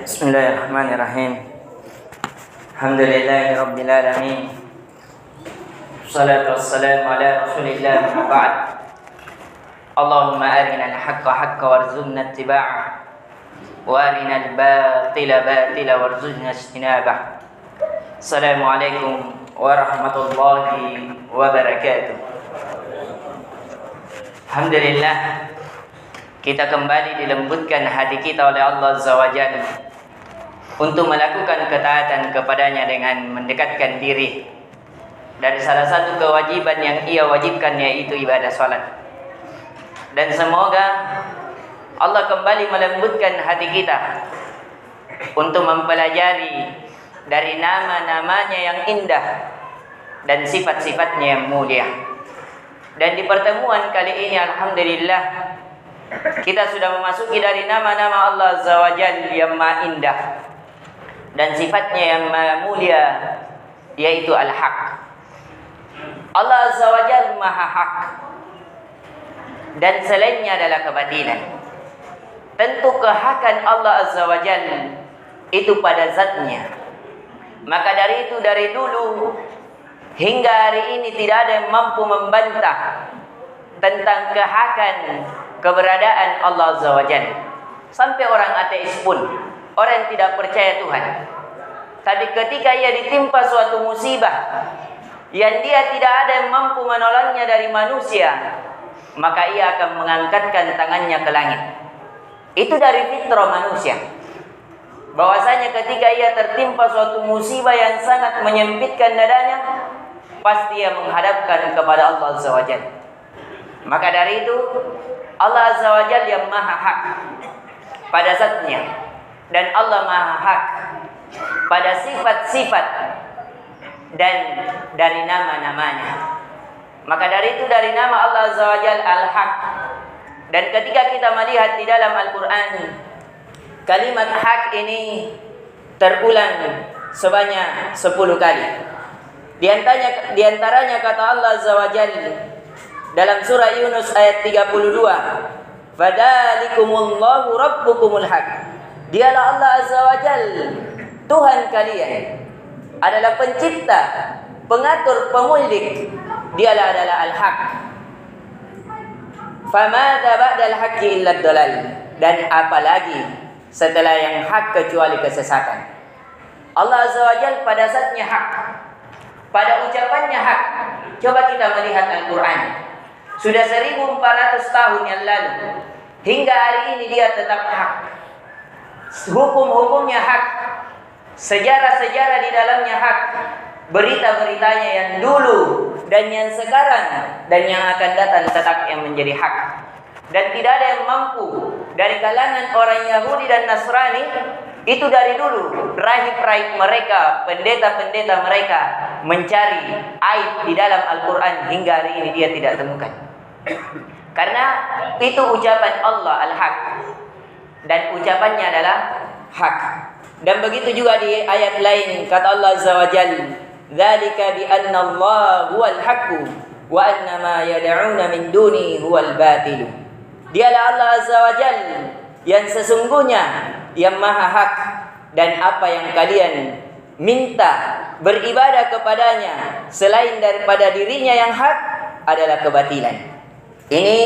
Bismillahirrahmanirrahim. Alhamdulillahi rabbil alamin. Wassalatu wassalamu ala Rasulillah wa ba'd. Allahumma arina al-haqqa haqqa warzuqna ittiba'ah wa arina al-batila batila warzuqna ijtinabah. Assalamualaikum warahmatullahi wabarakatuh. Alhamdulillah, kita kembali dilembutkan hati kita oleh Allah Azza wa Jalla untuk melakukan ketaatan kepadanya dengan mendekatkan diri dari salah satu kewajiban yang ia wajibkan, yaitu ibadah salat. Dan semoga Allah kembali melembutkan hati kita untuk mempelajari dari nama-namanya yang indah dan sifat-sifatnya yang mulia. Dan di pertemuan kali ini alhamdulillah kita sudah memasuki dari nama-nama Allah Azza wa Jalla yang maha indah dan sifatnya yang maha mulia, yaitu Al-Haq. Allah Azza wa Jalla maha hak dan selainnya adalah kebatilan. Tentu kehakan Allah Azza wa Jalla itu pada zatnya. Maka dari itu, dari dulu hingga hari ini tidak ada yang mampu membantah tentang kehakan keberadaan Allah Azza wa Jalla. Sampai orang ateis pun, orang yang tidak percaya Tuhan, tapi ketika ia ditimpa suatu musibah yang dia tidak ada yang mampu menolongnya dari manusia, maka ia akan mengangkatkan tangannya ke langit. Itu dari fitrah manusia, bahwasanya ketika ia tertimpa suatu musibah yang sangat menyempitkan dadanya, pasti ia menghadapkan kepada Allah Azza wa Jalla. Maka dari itu Allah Azza wa Jalla yang maha hak pada zatnya, dan Allah maha hak pada sifat-sifat dan dari nama-namanya. Maka dari itu, dari nama Allah Azza wa Jalla Al-Haq. Dan ketika kita melihat di dalam Al-Quran, kalimat hak ini terulang sebanyak 10 kali. Di antaranya kata Allah Azza wa Jalla dalam surah Yunus ayat 32, "Fadzalikumullahu rabbukumul haq." Dialah Allah Azza wa Jalla, Tuhan kalian, adalah pencipta, pengatur, pemilik. Dialah adalah Al-Haq. Famadza ba'dal haqqi illa ad-dalal. Dan apalagi setelah yang hak kecuali kesesatan. Allah Azza wa Jalla pada zatnya hak, pada ucapannya hak. Coba kita melihat Al-Quran. Sudah 1400 tahun yang lalu hingga hari ini dia tetap hak. Hukum-hukumnya hak, sejarah-sejarah di dalamnya hak, berita-beritanya yang dulu dan yang sekarang dan yang akan datang tetap yang menjadi hak. Dan tidak ada yang mampu dari kalangan orang Yahudi dan Nasrani itu dari dulu, rahib-rahib mereka, pendeta-pendeta mereka mencari aib di dalam Al-Quran hingga hari ini dia tidak temukan. Karena itu ucapan Allah Al-Haq, dan ucapannya adalah hak. Dan begitu juga di ayat lain kata Allah Azza wa Jalla, "Dzalika bi anna Allah huwal haqqu wa anna ma yad'una min duni huwal batil." Dialah Allah Azza wa Jalla yang sesungguhnya yang maha hak, dan apa yang kalian minta beribadah kepadanya selain daripada dirinya yang hak adalah kebatilan. Ini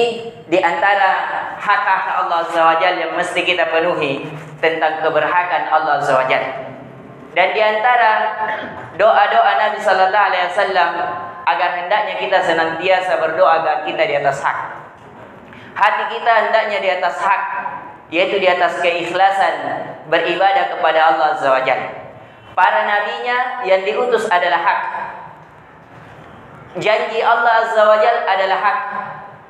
di antara hak-hak Allah Azza wa Jalla yang mesti kita penuhi tentang keberhakan Allah Azza wa Jalla. Dan di antara doa-doa Nabi sallallahu alaihi wasallam agar hendaknya kita senantiasa berdoa agar kita di atas hak. Hati kita hendaknya di atas hak, yaitu di atas keikhlasan beribadah kepada Allah Azza wa Jalla. Para nabinya yang diutus adalah hak. Janji Allah Azza wa Jalla adalah hak.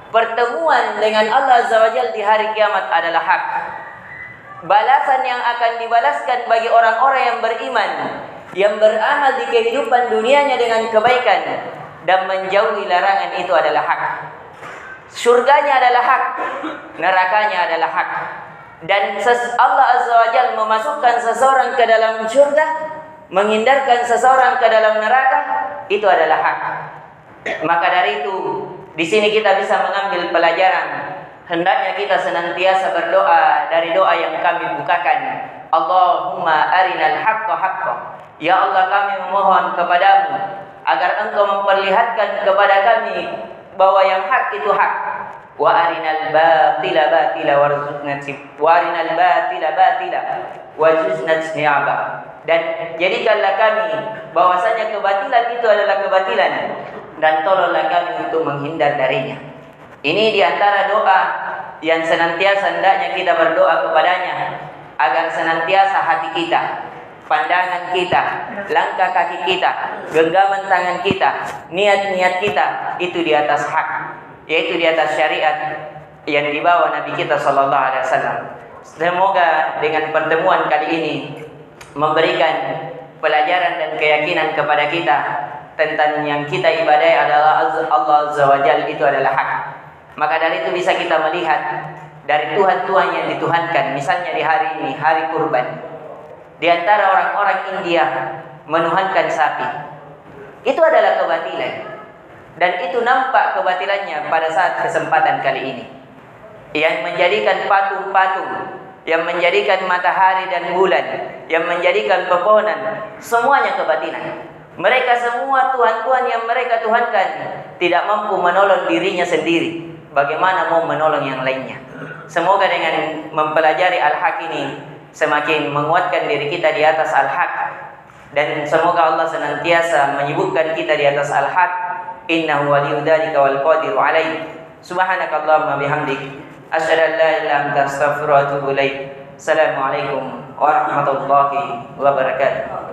Pertemuan dengan Allah Azza wa Jalla di hari kiamat adalah hak. Balasan yang akan dibalaskan bagi orang-orang yang beriman, yang beramal di kehidupan dunianya dengan kebaikan dan menjauhi larangan, itu adalah hak. Surganya adalah hak, nerakanya adalah hak. Dan Allah Azza wa Jalla memasukkan seseorang ke dalam surga, menghindarkan seseorang ke dalam neraka, itu adalah hak. Maka dari itu, di sini kita bisa mengambil pelajaran. Hendaknya kita senantiasa berdoa dari doa yang kami bukakan. Allahumma arinal haqqa haqqa. Ya Allah, kami memohon kepadamu agar engkau memperlihatkan kepada kami bahwa yang hak itu hak. Wa arinal batila batila warzuqna ijtinaba. Dan jadikanlah kami bahwasanya kebatilan itu adalah kebatilan, dan tolonglah kami untuk menghindar darinya. Ini diantara doa yang senantiasa hendaknya kita berdoa kepadanya, agar senantiasa hati kita, pandangan kita, langkah kaki kita, genggaman tangan kita, niat-niat kita itu di atas hak, yaitu di atas syariat yang dibawa Nabi kita sallallahu alaihi wasallam. Semoga dengan pertemuan kali ini memberikan pelajaran dan keyakinan kepada kita tentang yang kita ibadai adalah Allah Azza wa Jalla, itu adalah hak. Maka dari itu bisa kita melihat dari Tuhan-Tuhan yang dituhankan. Misalnya di hari ini, hari kurban, di antara orang-orang India menuhankan sapi. Itu adalah kebatilan, dan itu nampak kebatilannya pada saat kesempatan kali ini. Yang menjadikan patung-patung, yang menjadikan matahari dan bulan, yang menjadikan pepohonan, semuanya kebatilan. Mereka semua Tuhan-Tuhan yang mereka tuhankan tidak mampu menolong dirinya sendiri, bagaimana mau menolong yang lainnya. Semoga dengan mempelajari al-haq ini semakin menguatkan diri kita di atas al-haq, dan semoga Allah senantiasa menyibukkan kita di atas al-haq. Innahu waliyudzalika wal qadiru alaih. Subhanakallahumma bihamdik, asyhadu an la ilaha illa anta, astaghfiruka wa atubu ilaik. Assalamualaikum warahmatullahi wabarakatuh.